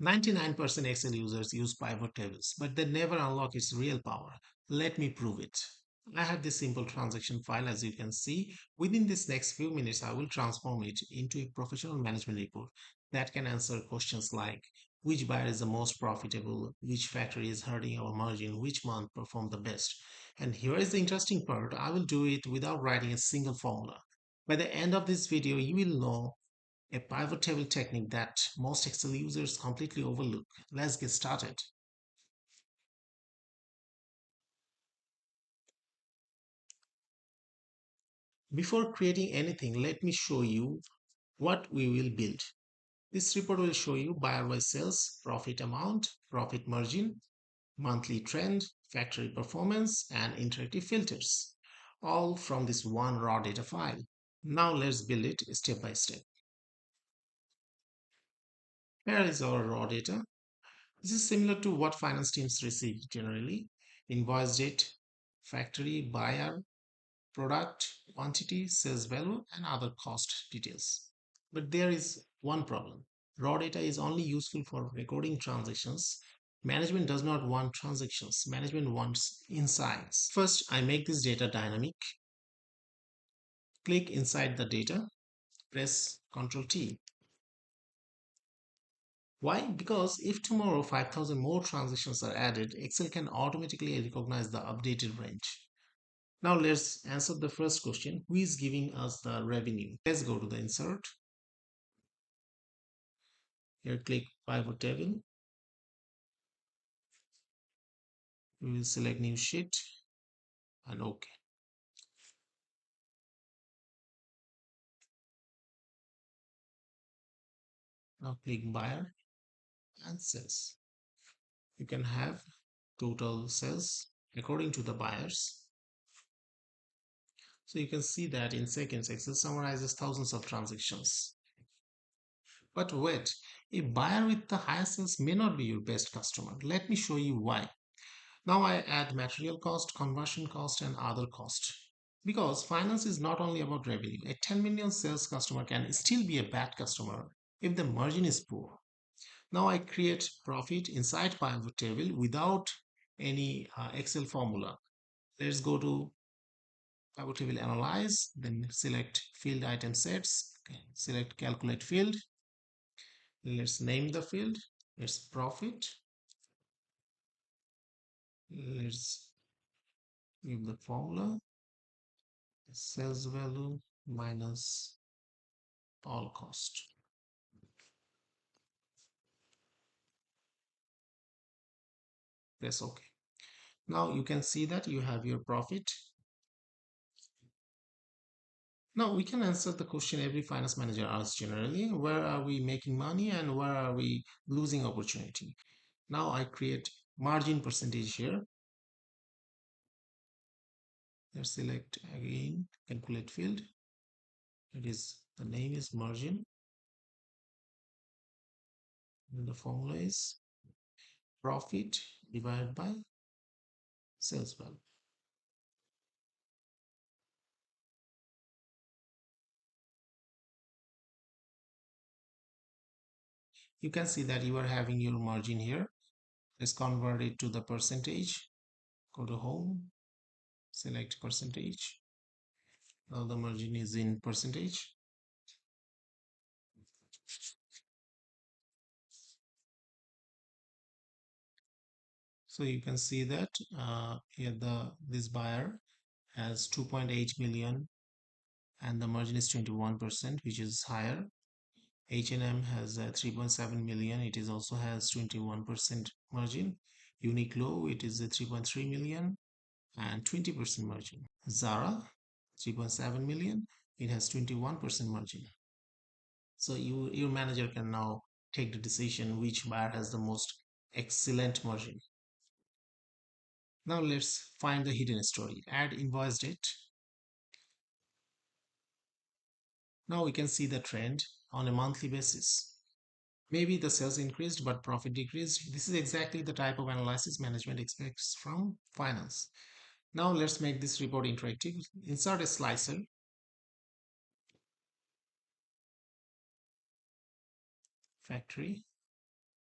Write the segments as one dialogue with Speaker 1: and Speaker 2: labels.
Speaker 1: 99% Excel users use pivot tables, but they never unlock its real power. Let me prove it. I have this simple transaction file as you can see. Within this next few minutes, I will transform it into a professional management report that can answer questions like which buyer is the most profitable, which factory is hurting our margin, which month performed the best. And here is the interesting part. I will do it without writing a single formula. By the end of this video, you will know a pivot table technique that most Excel users completely overlook. Let's get started. Before creating anything, let me show you what we will build. This report will show you buyer-wise sales, profit amount, profit margin, monthly trend, factory performance, and interactive filters, all from this one raw data file. Now let's build it step by step. Here is our raw data. This is similar to what finance teams receive generally. Invoice date, factory, buyer, product, quantity, sales value, and other cost details. But there is one problem. Raw data is only useful for recording transactions. Management does not want transactions. Management wants insights. First, I make this data dynamic. Click inside the data, press Ctrl T. Why? Because if tomorrow 5,000 more transactions are added, Excel can automatically recognize the updated range. Now let's answer the first question. Who is giving us the revenue? Let's go to the insert. Here click pivot table. We will select new sheet and OK. Now click buyer and sales. You can have total sales according to the buyers. So you can see that in seconds, Excel summarizes thousands of transactions. But wait, a buyer with the highest sales may not be your best customer. Let me show you why. Now I add material cost, conversion cost, and other cost. Because finance is not only about revenue. A 10 million sales customer can still be a bad customer if the margin is poor. Now I create profit inside pivot table without any Excel formula. Let's go to pivot table analyze, then select field item sets, okay. Select calculate field. Let's name the field. It's profit. Let's give the formula sales value minus all cost. Press OK. Now you can see that you have your profit. Now we can answer the question every finance manager asks generally: where are we making money and where are we losing opportunity? Now I create margin percentage here. Let's select again calculate field. It is the name is margin and the formula is profit divided by sales value. You can see that you are having your margin here. Let's convert it to the percentage. Go to home, select percentage. Now the margin is in percentage. So you can see that here this buyer has 2.8 million and the margin is 21%, which is higher. H&M has 3.7 million. It is also has 21% margin. Uniqlo, it is a 3.3 million and 20% margin. Zara, 3.7 million. It has 21% margin. So your manager can now take the decision which buyer has the most excellent margin. Now let's find the hidden story. Add invoice date. Now we can see the trend on a monthly basis. Maybe the sales increased but profit decreased. This is exactly the type of analysis management expects from finance. Now let's make this report interactive. Insert a slicer. Factory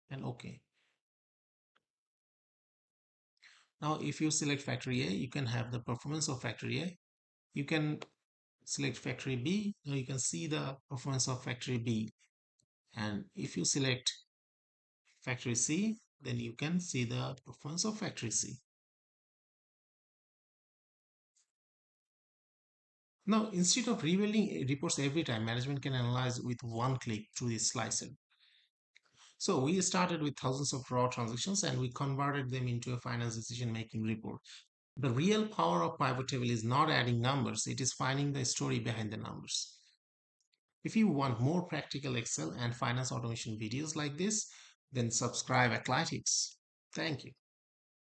Speaker 1: and OK. Now, if you select factory A, you can have the performance of factory A. You can select factory B. Now you can see the performance of factory B. And if you select factory C, then you can see the performance of factory C. Now, instead of rebuilding reports every time, management can analyze with one click through this slicer. So we started with thousands of raw transactions and we converted them into a finance decision making report. The real power of pivot table is not adding numbers, it is finding the story behind the numbers. If you want more practical Excel and finance automation videos like this, then subscribe Athletics. Thank you.